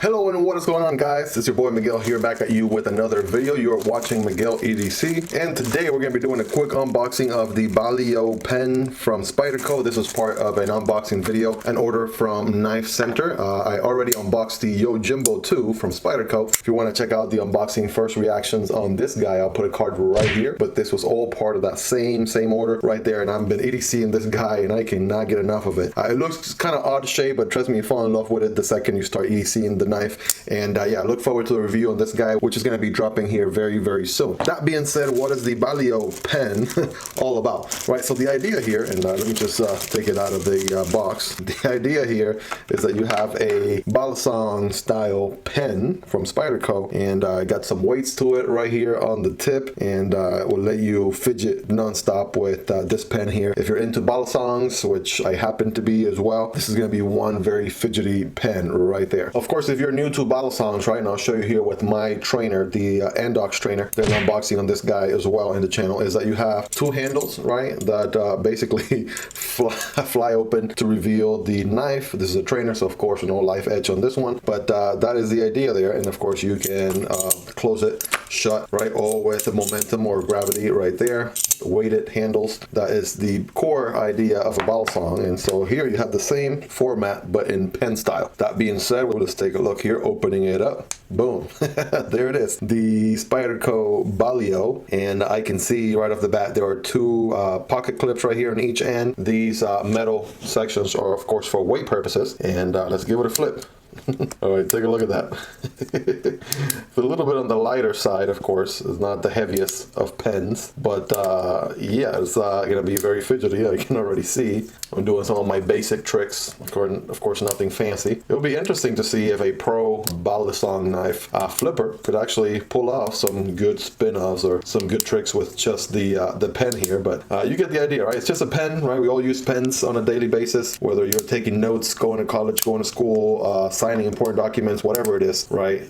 Hello and what is going on, guys? It's your boy Miguel here, back at you with another video. You are watching Miguel EDC, and today we're going to be doing a quick unboxing of the BaliYo pen from Spyderco. This was part of an unboxing video, an order from Knife Center. I already unboxed the Yojimbo 2 from Spyderco. If you want to check out the unboxing first reactions on this guy, I'll put a card right here. But this was all part of that same order right there, and I've been EDCing this guy and I cannot get enough of it. It looks kind of odd shape, but trust me, you fall in love with it the second you start EDCing the knife. And yeah, look forward to the review on this guy, which is going to be dropping here very soon. That being said, what is the BaliYo pen all about? Right, so the idea here, and let me just take it out of the box. The idea here is that you have a Balisong style pen from Spyderco, and I got some weights to it right here on the tip, and it will let you fidget non-stop with this pen here. If you're into Balisongs, which I happen to be as well, this is going to be one very fidgety pen right there. Of course, if you're new to Balisongs, right, and I'll show you here with my trainer, the Andox trainer, there's an unboxing on this guy as well in the channel, is that you have two handles, right, that basically fly open to reveal the knife. This is a trainer, so of course no life edge on this one, but that is the idea there. And of course you can close it shut, right, all with the momentum or gravity right there. Weighted handles, that is the core idea of a Balisong. And so here you have the same format but in pen style. That being said, we'll just take a look here, opening it up. Boom. There it is, the Spyderco BaliYo, and I can see right off the bat there are two pocket clips right here on each end. These metal sections are of course for weight purposes, and let's give it a flip. All right, take a look at that. It's a little bit on the lighter side, of course. It's not the heaviest of pens, but yeah, it's gonna be very fidgety. I can already see. I'm doing some of my basic tricks. Of course, nothing fancy. It'll be interesting to see if a pro Balisong knife flipper could actually pull off some good spin-offs or some good tricks with just the pen here. But you get the idea, right? It's just a pen, right? We all use pens on a daily basis, whether you're taking notes, going to college, going to school, signing important documents, whatever it is, right?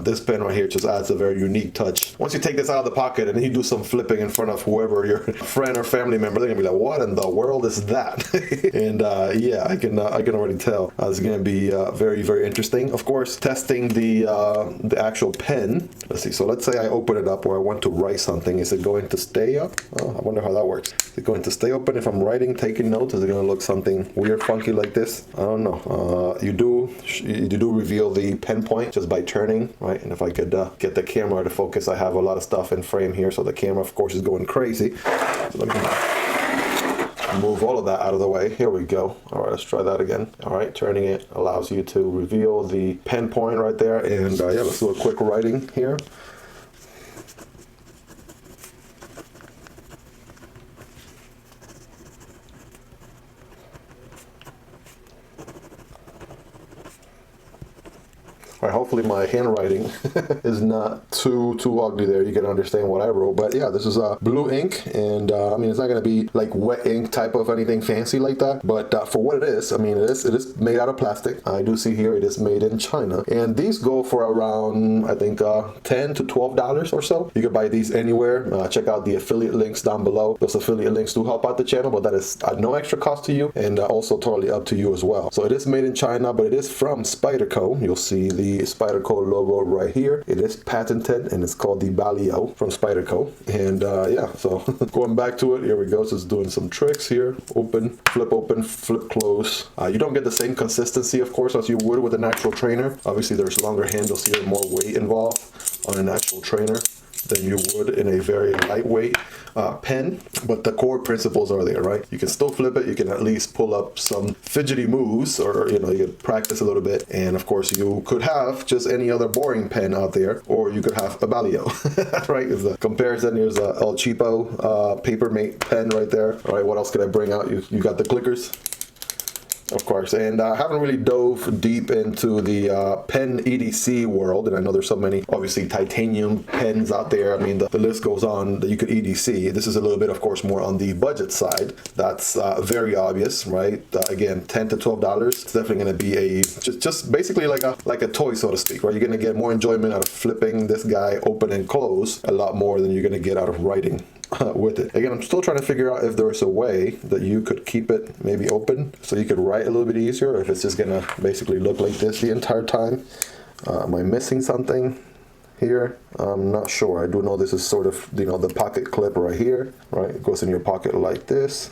This pen right here just adds a very unique touch. Once you take this out of the pocket and then you do some flipping in front of whoever your friend or family member, they're gonna be like, what in the world is that? And yeah, I can already tell it's gonna be very interesting. Of course, testing the actual pen. Let's see, so let's say I open it up or I want to write something. Is it going to stay up? Oh, I wonder how that works. Is it going to stay open if I'm writing, taking notes? Is it gonna look something weird, funky like this? I don't know. You do reveal the pen point just by turning, right? And if I could get the camera to focus, I have a lot of stuff in frame here, so the camera of course is going crazy. So let me move all of that out of the way. Here we go. All right, let's try that again. All right, turning it allows you to reveal the pen point right there. And yeah, let's do a quick writing here. All right, hopefully my handwriting is not too ugly there. You can understand what I wrote. But yeah, this is blue ink, and I mean, it's not going to be like wet ink type of anything fancy like that. But for what it is, I mean, it is made out of plastic. I do see here it is made in China, and these go for around, I think, $10 to $12 or so. You can buy these anywhere. Check out the affiliate links down below. Those affiliate links do help out the channel, but that is no extra cost to you, and also totally up to you as well. So it is made in China, but it is from Spyderco. You'll see the Spyderco logo right here. It is patented, and it's called the BaliYo from Spyderco. And yeah, so going back to it, here we go. So it's doing some tricks here. Open, flip close. You don't get the same consistency, of course, as you would with an actual trainer. Obviously, there's longer handles here, more weight involved on an actual trainer than you would in a very lightweight pen, but the core principles are there, right? You can still flip it. You can at least pull up some fidgety moves, or you can practice a little bit. And of course, you could have just any other boring pen out there, or you could have a BaliYo, right? As a comparison, here's a El Cheapo Papermate pen right there. All right, what else could I bring out? You got the clickers, of course, and I haven't really dove deep into the pen EDC world, and I know there's so many obviously titanium pens out there. I mean, the list goes on that you could EDC. This is a little bit, of course, more on the budget side. That's very obvious, right? Again, $10 to $12. It's definitely going to be a just basically like a toy, so to speak, right? You're going to get more enjoyment out of flipping this guy open and close a lot more than you're going to get out of writing with it. Again, I'm still trying to figure out if there's a way that you could keep it maybe open so you could write a little bit easier, or if it's just gonna basically look like this the entire time. Am I missing something here? I'm not sure. I do know this is sort of, you know, the pocket clip right here, right? It goes in your pocket like this.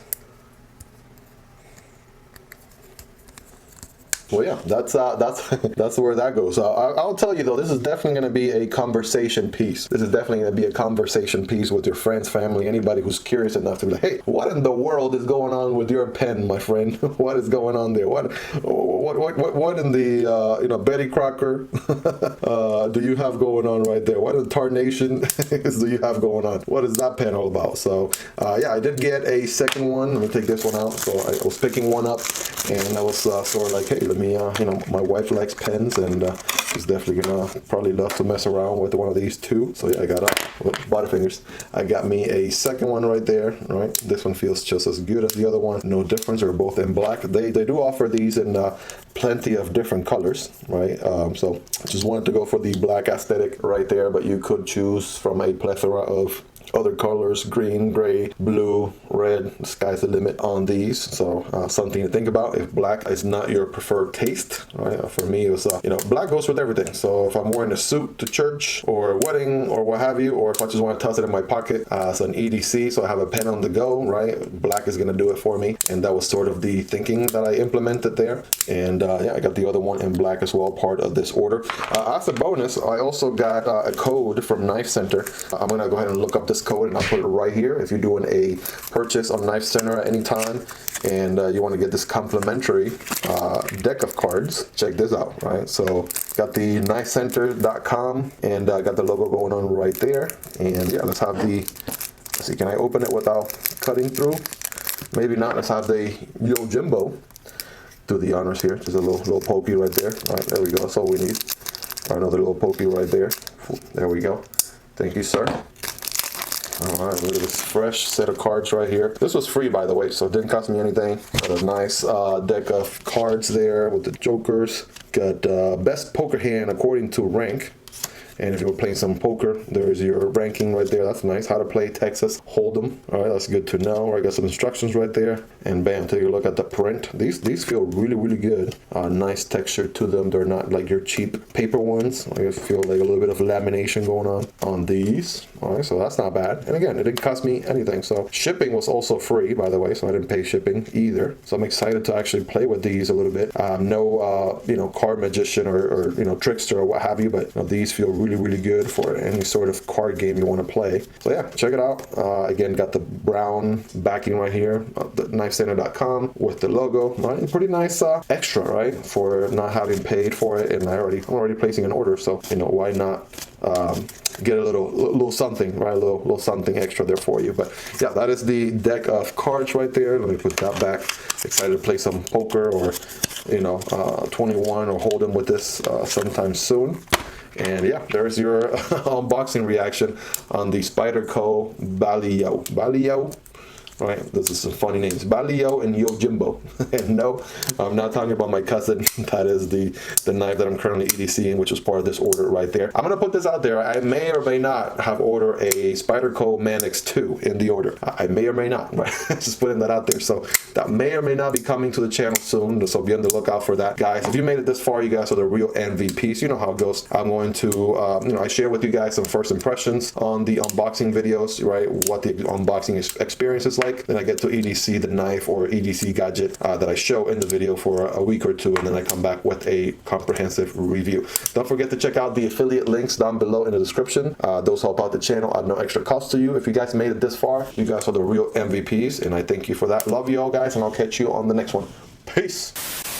Well, yeah, that's that's where that goes. I'll tell you though, this is definitely going to be a conversation piece. This is definitely going to be a conversation piece with your friends, family, anybody who's curious enough to be like, hey, what in the world is going on with your pen, my friend? What is going on there? What in the you know, Betty Crocker do you have going on right there? What in tarnation do you have going on? What is that pen all about? So yeah, I did get a second one. Let me take this one out. So I was picking one up, and I was sort of like, hey, let me, you know, my wife likes pens, and she's definitely gonna probably love to mess around with one of these too. So yeah, I got Butterfingers. I got me a second one right there. Right, this one feels just as good as the other one. No difference. They're both in black. They do offer these in plenty of different colors, right? So I just wanted to go for the black aesthetic right there, but you could choose from a plethora of other colors: green, gray, blue, red. The sky's the limit on these. So something to think about if black is not your preferred taste, right? For me, it was you know, black goes with everything. So if I'm wearing a suit to church or a wedding or what have you, or if I just want to toss it in my pocket, it's an EDC, so I have a pen on the go, right? Black is going to do it for me, and that was sort of the thinking that I implemented there. And yeah, I got the other one in black as well, part of this order. As a bonus, I also got a code from Knife Center. I'm going to go ahead and look up this code, and I'll put it right here. If you're doing a purchase on Knife Center at any time, and you want to get this complimentary deck of cards, check this out, right? So got the knifecenter.com, and got the logo going on right there. And yeah, let's have the, let's see, can I open it without cutting through? Maybe not. Let's have the Yo Jimbo do the honors here. Just a little pokey right there. All right, there we go. That's all we need. Another little pokey right there. There we go. Thank you, sir. All right, look at this fresh set of cards right here. This was free, by the way, so it didn't cost me anything. Got a nice deck of cards there with the jokers. Got best poker hand according to rank. And if you were playing some poker, there's your ranking right there. That's nice. How to play Texas Hold'em. All right, that's good to know. I got some instructions right there. And bam, take a look at the print. These feel really, really good. Nice texture to them. They're not like your cheap paper ones. I feel like a little bit of lamination going on these. All right, so that's not bad. And again, it didn't cost me anything. So shipping was also free, by the way, so I didn't pay shipping either. So I'm excited to actually play with these a little bit. No, you know, card magician or you know, trickster or what have you, but you know, these feel really good for any sort of card game you want to play. So yeah, check it out. Again, got the brown backing right here, the knifecenter.com with the logo. Right? Pretty nice extra, right, for not having paid for it, and I'm already placing an order, so you know, why not get a little something, right? A little something extra there for you. But yeah, that is the deck of cards right there. Let me put that back. Excited to play some poker or, you know, 21 or Hold'em with this sometime soon. And yeah, there's your unboxing reaction on the Spyderco BaliYo. BaliYo? Right, this is some funny names. BaliYo and Yo Jimbo. And no, I'm not talking about my cousin. That is the knife that I'm currently EDCing, which is part of this order right there. I'm gonna put this out there. I may or may not have ordered a Spyderco Manix 2 in the order. I may or may not, right? Just putting that out there. So that may or may not be coming to the channel soon. So be on the lookout for that, guys. If you made it this far, you guys are the real MVPs. You know how it goes. I'm going to, you know, I share with you guys some first impressions on the unboxing videos, right? What the unboxing experience is like. Then I get to EDC the knife or EDC gadget that I show in the video for a week or two, and then I come back with a comprehensive review. Don't forget to check out the affiliate links down below in the description. Those help out the channel at no extra cost to you. If you guys made it this far, you guys are the real MVPs, and I thank you for that. Love you all, guys, and I'll catch you on the next one. Peace.